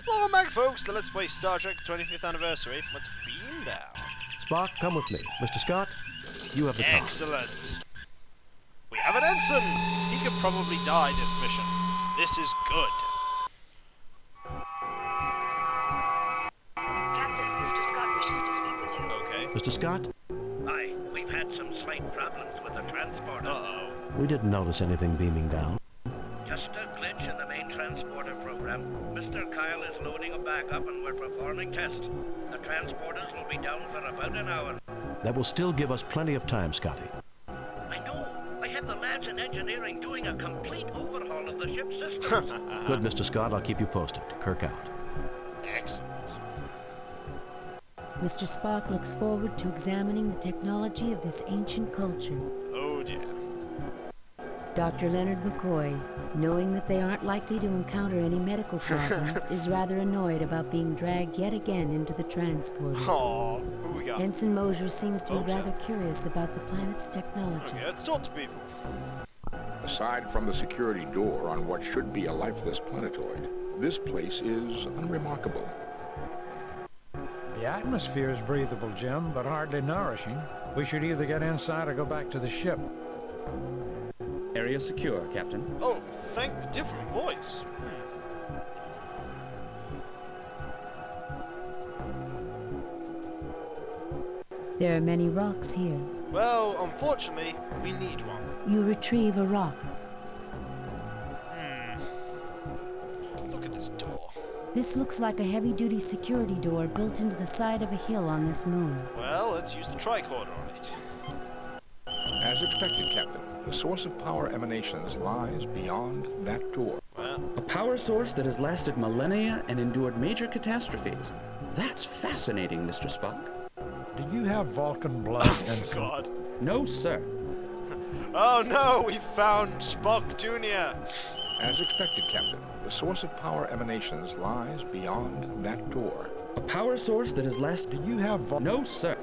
Welcome back, folks, to Let's Play Star Trek 25th Anniversary. Let's beam down. Spock, come with me. Mr. Scott, you have the car. Excellent. We have an ensign! He could probably die this mission. This is good. Captain, Mr. Scott wishes to speak with you. Okay. Mr. Scott? Aye, we've had some slight problems with the transporter. Uh-oh. We didn't notice anything beaming down. Just a glitch in the main transporter program. Mr. Kyle is loading a backup and we're performing tests. The transporters will be down for about an hour. That will still give us plenty of time, Scotty. I know. I have the lads in engineering doing a complete overhaul of the ship's systems. Good, Mr. Scott. I'll keep you posted. Kirk out. Excellent. Mr. Spock looks forward to examining the technology of this ancient culture. Oh dear. Dr. Leonard McCoy, knowing that they aren't likely to encounter any medical problems, is rather annoyed about being dragged yet again into the transporter. Aww. Who we got? Ensign Mosier seems to be Mosier. rather curious about the planet's technology. Okay, let's talk to people. Aside from the security door on what should be a lifeless planetoid, this place is unremarkable. The atmosphere is breathable, Jim, but hardly nourishing. We should either get inside or go back to the ship. Area secure, Captain. Oh, thank a different voice. There are many rocks here. Well, unfortunately, we need one. You retrieve a rock. Look at this door. This looks like a heavy-duty security door built into the side of a hill on this moon. Well, let's use the tricorder on it. As expected, Captain, the source of power emanations lies beyond that door. Well, A power source that has lasted millennia and endured major catastrophes. That's fascinating, Mr. Spock. Do you have Vulcan blood, Ensign? God. No, sir. Oh no, we found Spock Jr. As expected, Captain, the source of power emanations lies beyond that door. A power source that has lasted... Do you have Vulcan? No, sir.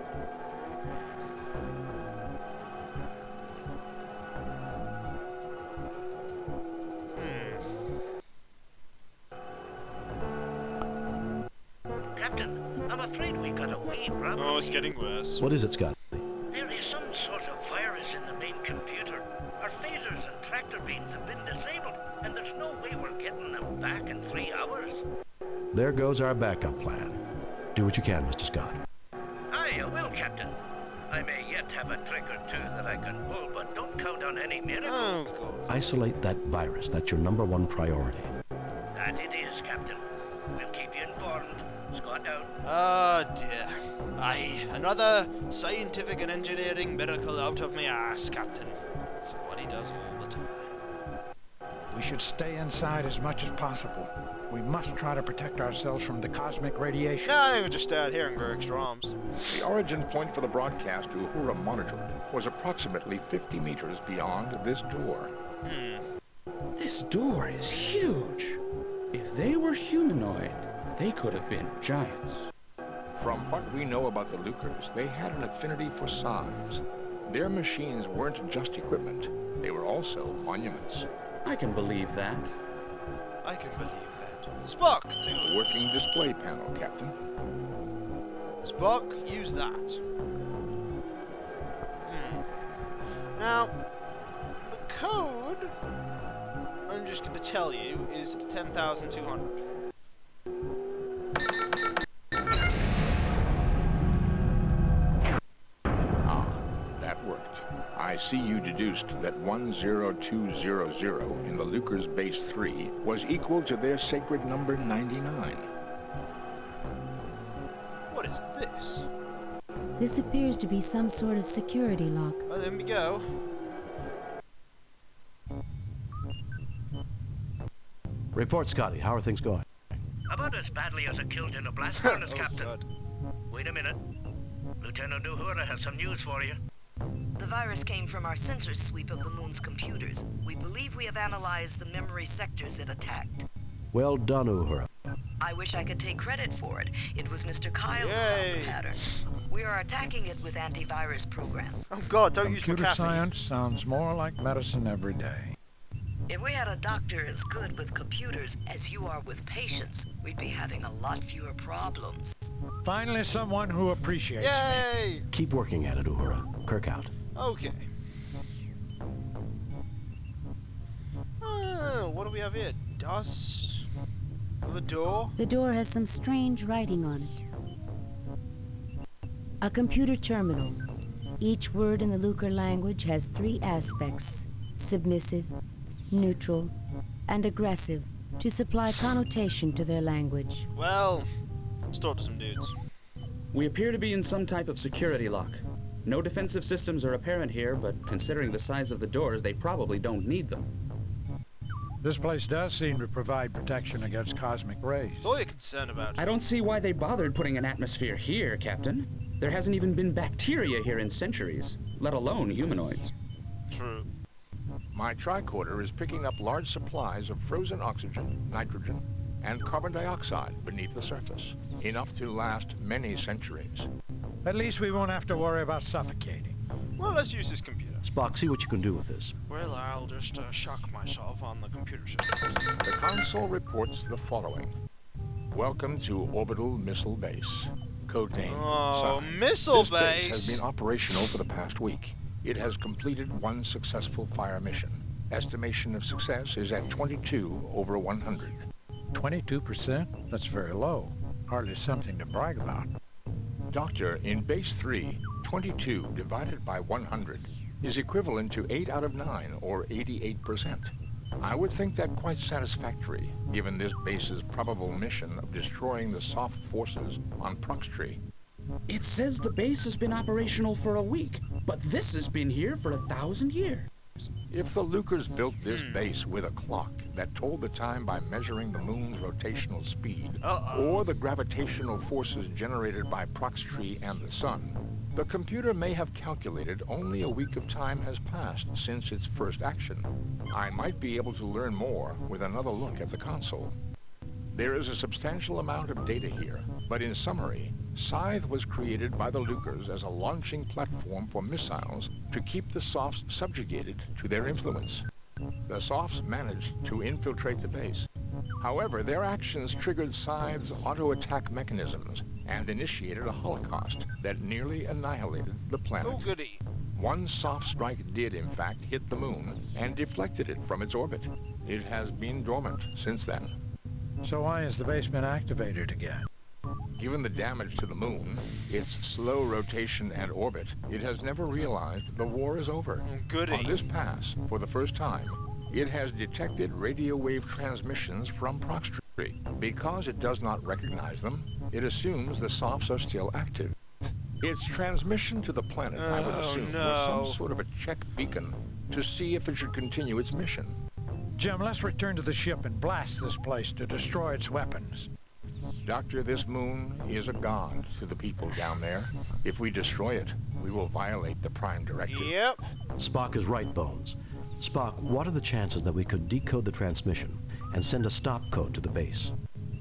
Captain, I'm afraid we got a wee problem. Oh, it's getting worse. What is it, Scott? There is some sort of virus in the main computer. Our phasers and tractor beams have been disabled, and there's no way we're getting them back in 3 hours. There goes our backup plan. Do what you can, Mr. Scott. Aye, I will, Captain. I may yet have a trick or two that I can pull, but don't count on any miracle. Oh, God. Isolate that virus. That's your #1 priority. That it is, Captain. We'll keep you informed. Scott out. Ah, dear. Aye, another scientific and engineering miracle out of my ass, Captain. It's what he does all the time. We should stay inside as much as possible. We must try to protect ourselves from the cosmic radiation. No, I think we'll just stay out here and grow extra arms. The origin point for the broadcast Uhura monitored was approximately 50 meters beyond this door. This door is huge. If they were humanoid, they could have been giants. From what we know about the Lucas, they had an affinity for size. Their machines weren't just equipment, they were also monuments. I can believe that. I can believe that. Spock, take a A look. working display panel, Captain. Spock, use that. Now, the code, I'm just going to tell you, is 10,200. That worked. I see you deduced that 10200 in the Lucas Base 3 was equal to their sacred number 99. What is this? This appears to be some sort of security lock. Well, there we go. Report, Scotty. How are things going? About as badly as a killed in a blast furnace, Oh, Captain. God. Wait a minute. Lieutenant Uhura has some news for you. The virus came from our sensor sweep of the moon's computers. We believe we have analyzed the memory sectors it attacked. Well done, Uhura. I wish I could take credit for it. It was Mr. Kyle who Yay. found the pattern. We are attacking it with antivirus programs. Oh, God, don't use my Computer caffeine. science sounds more like medicine every day. If we had a doctor as good with computers as you are with patients, we'd be having a lot fewer problems. Finally, someone who appreciates me. Yay! Keep working at it, Uhura. Kirk out. Okay. What do we have here? Dust? The door? The door has some strange writing on it. A computer terminal. Each word in the Lucre language has 3 aspects: submissive, neutral, and aggressive, to supply connotation to their language. Well, let's talk to some dudes. We appear to be in some type of security lock. No defensive systems are apparent here, but considering the size of the doors, they probably don't need them. This place does seem to provide protection against cosmic rays. That's all you're concerned about. I don't see why they bothered putting an atmosphere here, Captain. There hasn't even been bacteria here in centuries, let alone humanoids. True. My tricorder is picking up large supplies of frozen oxygen, nitrogen, and carbon dioxide beneath the surface, enough to last many centuries. At least we won't have to worry about suffocating. Well, let's use this computer. Spock, see what you can do with this. Well, I'll just shock myself on the computer system. The console reports the following. Welcome to Orbital Missile Base. Codename Oh, Psi. missile This base has base! been operational for the past week. It has completed 1 successful fire mission. Estimation of success is at 22 over 100. 22%? That's very low. Hardly something to brag about. Doctor, in Base 3, 22 divided by 100 is equivalent to 8 out of 9, or 88%. I would think that quite satisfactory, given this base's probable mission of destroying the soft forces on Proxtree. It says the base has been operational for a week, but this has been here for 1,000 years. If the Lucres built this base with a clock that told the time by measuring the moon's rotational speed, or the gravitational forces generated by Proxtree and the sun, the computer may have calculated only a week of time has passed since its first action. I might be able to learn more with another look at the console. There is a substantial amount of data here, but in summary, Scythe was created by the Lucres as a launching platform for missiles to keep the Softs subjugated to their influence. The Softs managed to infiltrate the base. However, their actions triggered Scythe's auto-attack mechanisms and initiated a holocaust that nearly annihilated the planet. Oh, goody. One soft strike did, in fact, hit the moon and deflected it from its orbit. It has been dormant since then. So why has the base been activated again? Given the damage to the moon, its slow rotation and orbit, it has never realized the war is over. Oh, goody. On this pass, for the first time, it has detected radio wave transmissions from Proxtree. Because it does not recognize them, it assumes the Softs are still active. Its transmission to the planet, I would assume, was some sort of a check beacon to see if it should continue its mission. Jim, let's return to the ship and blast this place to destroy its weapons. Doctor, this moon is a god to the people down there. If we destroy it, we will violate the Prime Directive. Yep. Spock is right, Bones. Spock, what are the chances that we could decode the transmission and send a stop code to the base?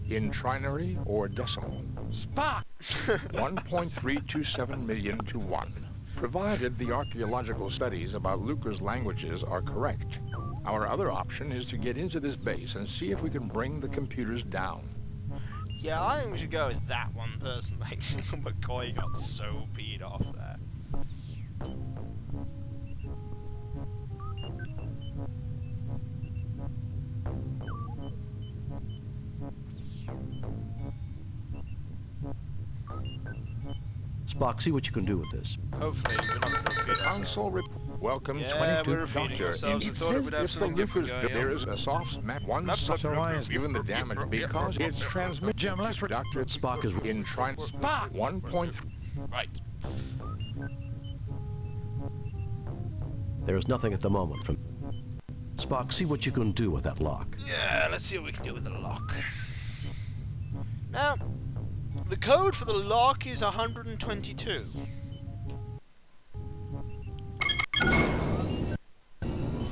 In trinary or decimal? Spock! 1.327 million to 1. Provided the archaeological studies about Lucre's languages are correct. Our other option is to get into this base and see if we can bring the computers down. Yeah, I think we should go with that one, personally. McCoy got so peed off there. Spock, see what you can do with this. Hopefully, we're not going to repeat ourselves. Console Welcome Yeah, 22 we're repeating Doctor. ourselves. I thought it would have If the something different Lucas going there on. is a soft map, one Blah, blah, So why is given the damage because its transmission. Jim, let's Doctor Spock is in Trine Spock! 1.3. Right. There is nothing at the moment from... Spock, see what you can do with that lock. Yeah, let's see what we can do with the lock. Now, the code for the lock is 122.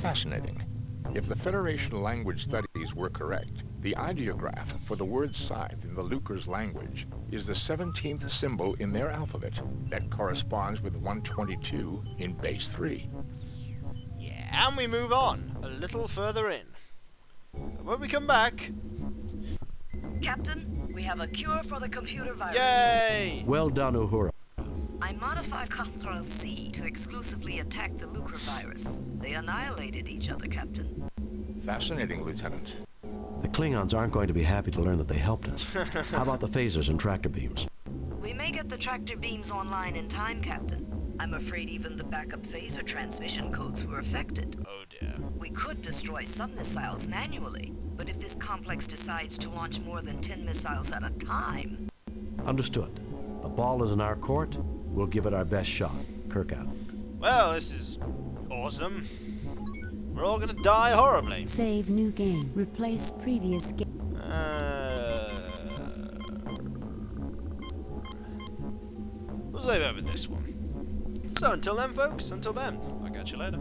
Fascinating. If the Federation language studies were correct, the ideograph for the word scythe in the Lucres language is the 17th symbol in their alphabet that corresponds with 122 in base 3. Yeah. and we move on a little further in. When we come back... Captain, we have a cure for the computer virus. Yay! Well done, Uhura. I modified Cathral C to exclusively attack the Lucre virus. They annihilated each other, Captain. Fascinating, Lieutenant. The Klingons aren't going to be happy to learn that they helped us. How about the phasers and tractor beams? We may get the tractor beams online in time, Captain. I'm afraid even the backup phaser transmission codes were affected. Oh dear. We could destroy some missiles manually, but if this complex decides to launch more than 10 missiles at a time... Understood. The ball is in our court. We'll give it our best shot. Kirk out. Well, this is awesome. We're all gonna die horribly. Save new game. Replace previous game. We'll save over this one. So until then, folks, until then, I'll catch you later.